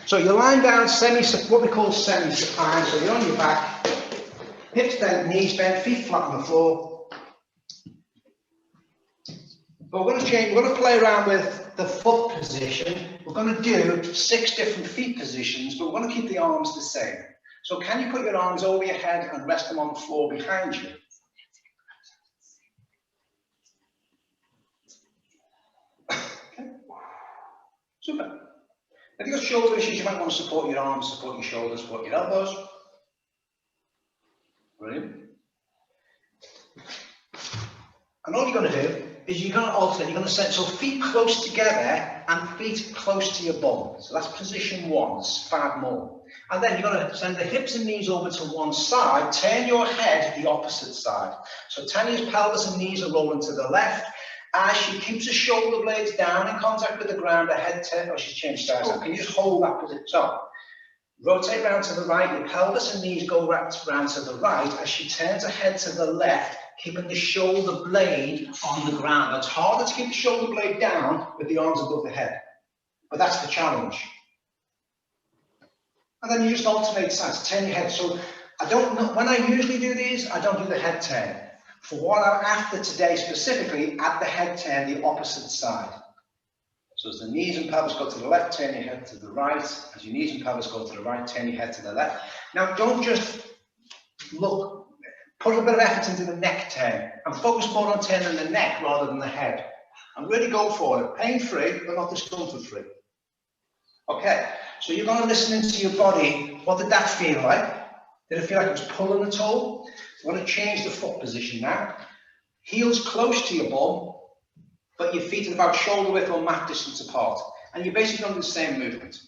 So you're lying down what we call semi-supine. So you're on your back, hips bent, knees bent, feet flat on the floor. But we're going to change, we're going to play around with the foot position. We're going to do 6 different feet positions, but we're going to keep the arms the same. So can you put your arms over your head and rest them on the floor behind you? Okay. Super. If you've got shoulder issues, you might want to support your arms, support your shoulders, support your elbows. Brilliant. And all you're going to do is you're going to alternate. You're going to set so feet close together and feet close to your bum. So that's position 1. There's 5 more. And then you're going to send the hips and knees over to one side. Turn your head the opposite side. So Tanya's pelvis and knees are rolling to the left. As she keeps the shoulder blades down in contact with the ground, her head turns. Oh, she's changed sides. So can you just hold that position? So rotate round to the right. Your pelvis and knees go round to the right as she turns her head to the left, keeping the shoulder blade on the ground. It's harder to keep the shoulder blade down with the arms above the head, but that's the challenge. And then you just alternate sides. Turn your head. So I don't know, when I usually do these, I don't do the head turn. For what I'm after today specifically, add the head turn the opposite side. So as the knees and pelvis go to the left, turn your head to the right. As your knees and pelvis go to the right, turn your head to the left. Now don't just look, put a bit of effort into the neck turn and focus more on turning the neck rather than the head. And really go for it. Pain-free, but not discomfort-free. Okay, so you're going to listen into your body. What did that feel like? Did it feel like it was pulling at all? You want to change the foot position now. Heels close to your bum, but your feet are about shoulder width or mat distance apart. And you're basically going to do the same movement.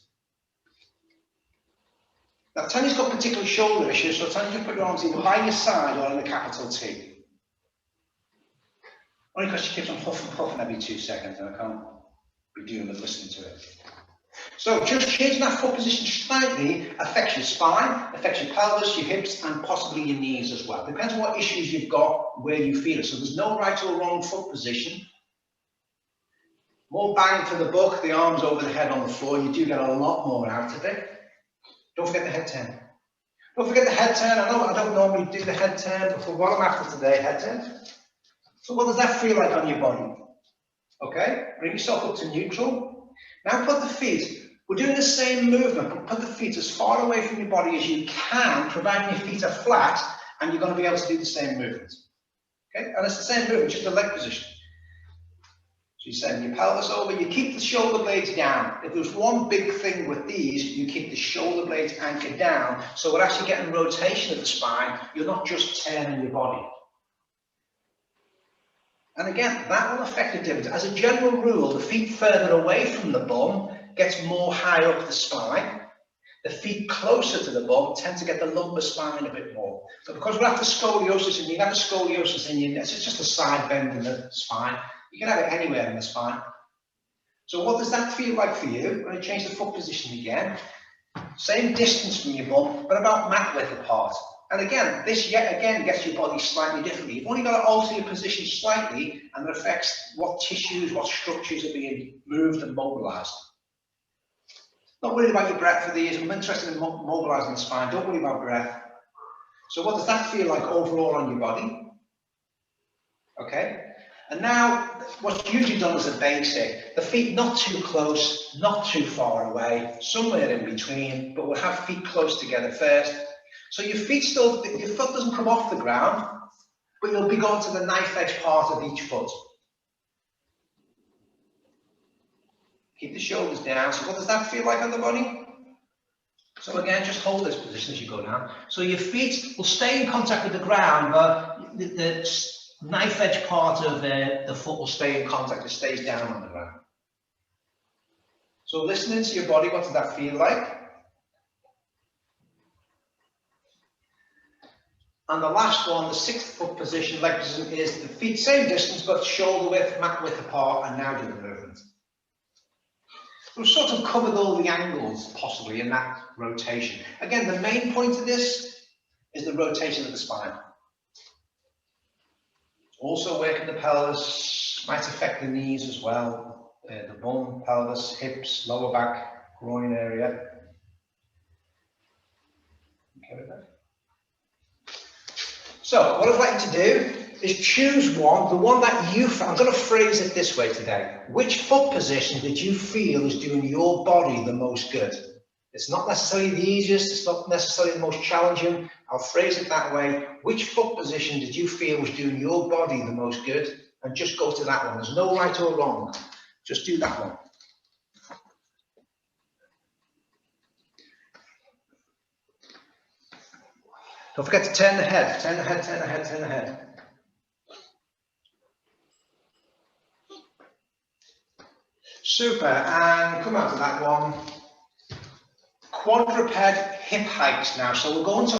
Now, Tanya's got particular shoulder issues, so Tanya, just put your arms either by your side or in a capital T. Only because she keeps on huffing and puffing every 2 seconds, and I can't be doing with listening to it. So just changing that foot position slightly affects your spine, affects your pelvis, your hips, and possibly your knees as well. Depends on what issues you've got, where you feel it. So there's no right or wrong foot position. More bang for the buck, the arms over the head on the floor. You do get a lot more out of it. Don't forget the head turn. Don't forget the head turn. I know I don't normally do the head turn, but for what I'm after today, head turn. So what does that feel like on your body? Okay, bring yourself up to neutral. Now put the feet. We're doing the same movement, but put the feet as far away from your body as you can, providing your feet are flat, and you're going to be able to do the same movement. Okay, and it's the same movement, just the leg position. So you send your pelvis over, you keep the shoulder blades down. If there's one big thing with these, you keep the shoulder blades anchored down, so we're actually getting rotation of the spine. You're not just turning your body. And again, that will affect the difference. As a general rule, the feet further away from the bum gets more high up the spine. The feet closer to the bum tend to get the lumbar spine a bit more. So because we're after scoliosis, and you have a scoliosis in your neck, it's just a side bend in the spine. You can have it anywhere in the spine. So what does that feel like for you? I'm going to change the foot position again. Same distance from your bum, but about mat width apart. And again, this yet again gets your body slightly differently. You've only got to alter your position slightly, and it affects what tissues, what structures are being moved and mobilized. Not worried about your breath for these. I'm interested in mobilizing the spine. Don't worry about breath. So what does that feel like overall on your body? Okay. And now, what's usually done as a basic, the feet not too close, not too far away, somewhere in between, but we'll have feet close together first. So your feet still, your foot doesn't come off the ground, but you'll be going to the knife edge part of each foot. Keep the shoulders down. So what does that feel like on the body? So again, just hold this position as you go down. So your feet will stay in contact with the ground, but the knife edge part of the foot will stay in contact. It stays down on the ground. So listening to your body, what does that feel like? And the last one, the 6th foot position, leg position, is the feet same distance, but shoulder width, mat width apart, and now do the movement. We've sort of covered all the angles possibly in that rotation. Again, the main point of this is the rotation of the spine. Also working the pelvis, might affect the knees as well, the bum, pelvis, hips, lower back, groin area. Okay with that? So what I'd like to do is choose one, the one that you, I'm going to phrase it this way today. Which foot position did you feel is doing your body the most good? It's not necessarily the easiest, it's not necessarily the most challenging. I'll phrase it that way. Which foot position did you feel was doing your body the most good? And just go to that one. There's no right or wrong. Just do that one. Don't forget to turn the head, turn the head, turn the head, turn the head. Super, and come out to that one. Quadruped hip hikes now. So we're going to